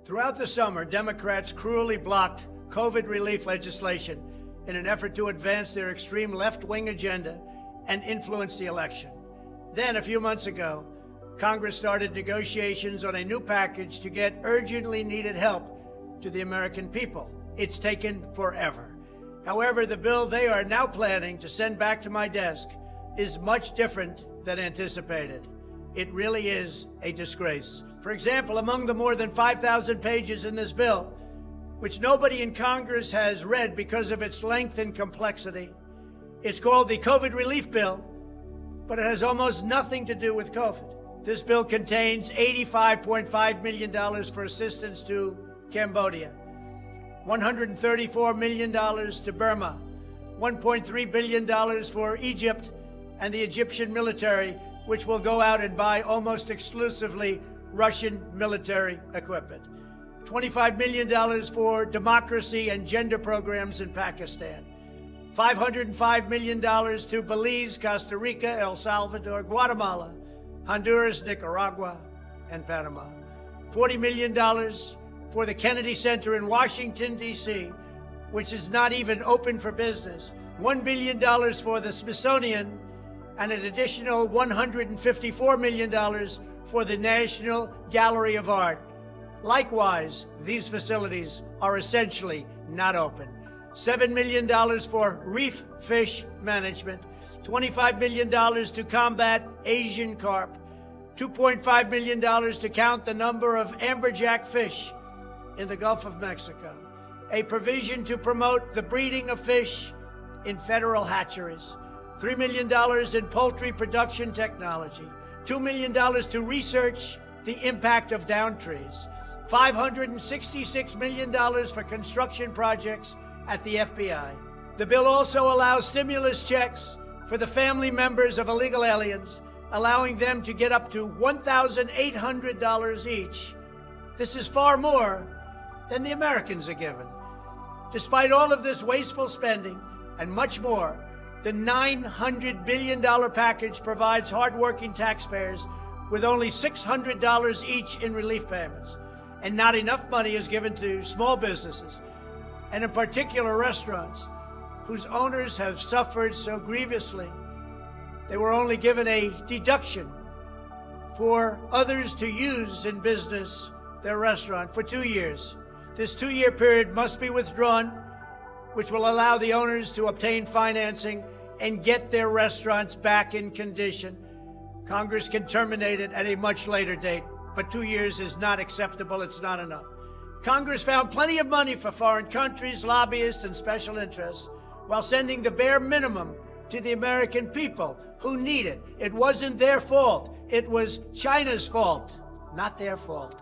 Throughout the summer, Democrats cruelly blocked COVID relief legislation in an effort to advance their extreme left-wing agenda and influence the election. Then, a few months ago, Congress started negotiations on a new package to get urgently needed help to the American people. It's taken forever. However, the bill they are now planning to send back to my desk is much different than anticipated. It really is a disgrace. For example, among the more than 5,000 pages in this bill, which nobody in Congress has read because of its length and complexity, it's called the COVID Relief Bill, but it has almost nothing to do with COVID. This bill contains $85.5 million for assistance to Cambodia, $134 million to Burma, $1.3 billion for Egypt and the Egyptian military, which will go out and buy almost exclusively Russian military equipment, $25 million for democracy and gender programs in Pakistan, $505 million to Belize, Costa Rica, El Salvador, Guatemala, Honduras, Nicaragua, and Panama, $40 million for the Kennedy Center in Washington, D.C., which is not even open for business, $1 billion for the Smithsonian, and an additional $154 million for the National Gallery of Art. Likewise, these facilities are essentially not open. $7 million for reef fish management, $25 million to combat Asian carp, $2.5 million to count the number of amberjack fish in the Gulf of Mexico, a provision to promote the breeding of fish in federal hatcheries, $3 million in poultry production technology, $2 million to research the impact of down trees, $566 million for construction projects at the FBI. The bill also allows stimulus checks for the family members of illegal aliens, allowing them to get up to $1,800 each. This is far more than the Americans are given. Despite all of this wasteful spending and much more, the $900 billion package provides hardworking taxpayers with only $600 each in relief payments. And not enough money is given to small businesses, and in particular restaurants, whose owners have suffered so grievously. They were only given a deduction for others to use in business their restaurant for 2 years. This 2-year period must be withdrawn, which will allow the owners to obtain financing and get their restaurants back in condition. Congress can terminate it at a much later date, but 2 years is not acceptable. It's not enough. Congress found plenty of money for foreign countries, lobbyists, and special interests, while sending the bare minimum to the American people who need it. It wasn't their fault. It was China's fault, not their fault.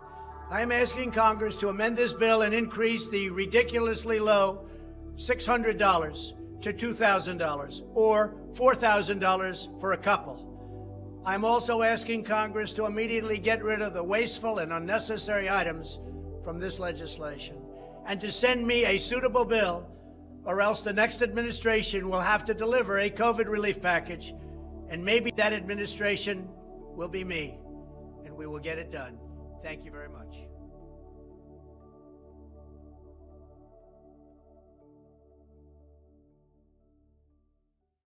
I am asking Congress to amend this bill and increase the ridiculously low $600 to $2,000 or $4,000 for a couple. I'm also asking Congress to immediately get rid of the wasteful and unnecessary items from this legislation and to send me a suitable bill, or else the next administration will have to deliver a COVID relief package, and maybe that administration will be me, and we will get it done. Thank you very much.